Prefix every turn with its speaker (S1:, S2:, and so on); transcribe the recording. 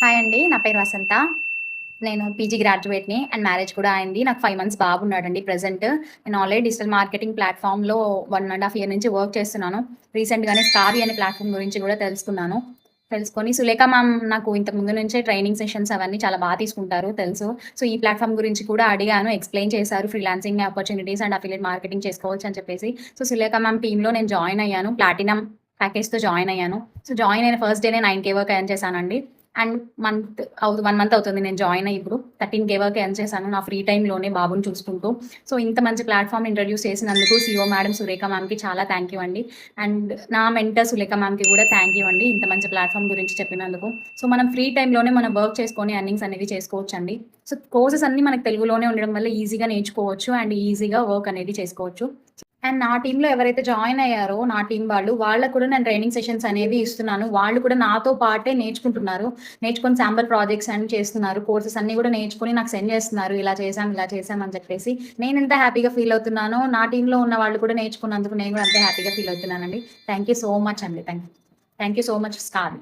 S1: Hi అండి. నా పేరు వసంత. నేను పీజీ గ్రాడ్యుయేట్‌ని అండ్ మ్యారేజ్ కూడా అయింది. నాకు 5 మంత్స్ బాబున్నాడండి ప్రెజెంట్. నేను ఆల్రెడీ డిజిటల్ మార్కెటింగ్ ప్లాట్‌ఫామ్‌లో 1 ½ ఇయర్ నుంచి వర్క్ చేస్తున్నాను. రీసెంట్‌గానే స్టారీ అనే ప్లాట్‌ఫామ్ గురించి కూడా తెలుసుకున్నాను. తెలుసుకొని సులేఖ మ్యామ్ నాకు ఇంతకు ముందు నుంచే ట్రైనింగ్ సెషన్స్ అవన్నీ చాలా తీసుకుంటారు తెలుసు. సో, ఈ ప్లాట్‌ఫామ్ గురించి కూడా అడిగాను. ఎక్స్‌ప్లెయిన్ చేశారు. Freelancing opportunities and affiliate marketing చేసుకోవచ్చు అని చెప్పేసి. సో, సులేఖ మ్యామ్ టీమ్‌లో నేను జాయిన్ అయ్యాను. ప్లాటినం ప్యాకేజ్‌తో జాయిన్ అయ్యాను. సో, జాయిన్ అయిన ఫస్ట్ డేనే 9,000 వరకు ఎర్న్ చేశానండి. అండ్ 1 మంత్ అవుతుంది నేను జాయిన్ అయ్యి ఇప్పుడు. 13,000 వరకు ఎర్న్ చేశాను నా ఫ్రీ టైమ్‌లోనే బాబుని చూసుకుంటూ. సో, ఇంత మంచి ప్లాట్‌ఫామ్ ఇంట్రొడ్యూస్ చేసినందుకు సీఈఓ మేడం సురేఖ మ్యామ్‌కి చాలా థ్యాంక్ యూ అండి. అండ్ నా మెంటర్ సులేఖ మ్యామ్‌కి కూడా థ్యాంక్ యూ అండి. ఇంత మంచి ప్లాట్‌ఫామ్ గురించి చెప్పినందుకు. సో, మనం ఫ్రీ టైమ్‌లోనే మనం వర్క్ చేసుకొని ఎర్నింగ్స్ అనేవి చేసుకోవచ్చండి. సో, కోర్సెస్ అన్నీ మనకు తెలుగులోనే ఉండడం వల్ల ఈజీగా నేర్చుకోవచ్చు అండ్ ఈజీగా వర్క్ అనేది చేసుకోవచ్చు. అండ్ నా టీమ్‌లో ఎవరైతే జాయిన్ అయ్యారో నా టీమ్ వాళ్ళకి కూడా నేను ట్రైనింగ్ సెషన్స్ అనేవి ఇస్తున్నాను. వాళ్ళు కూడా నాతో పాటే నేర్చుకుంటున్నారు. నేర్చుకొని శాంపుల్ ప్రాజెక్ట్స్ అన్ని చేస్తున్నారు. కోర్సెస్ అన్నీ కూడా నేర్చుకొని నాకు సెండ్ చేస్తున్నారు. ఇలా చేశాం, ఇలా చేశాం అని చెప్పేసి. నేను ఎంత హ్యాపీగా ఫీల్ అవుతున్నానో నా టీమ్‌లో ఉన్న వాళ్ళు కూడా నేర్చుకున్నందుకు నేను కూడా అంతే హ్యాపీగా ఫీల్ అవుతున్నానండి. థ్యాంక్ యూ సో మచ్ అండి. Thank you so much star.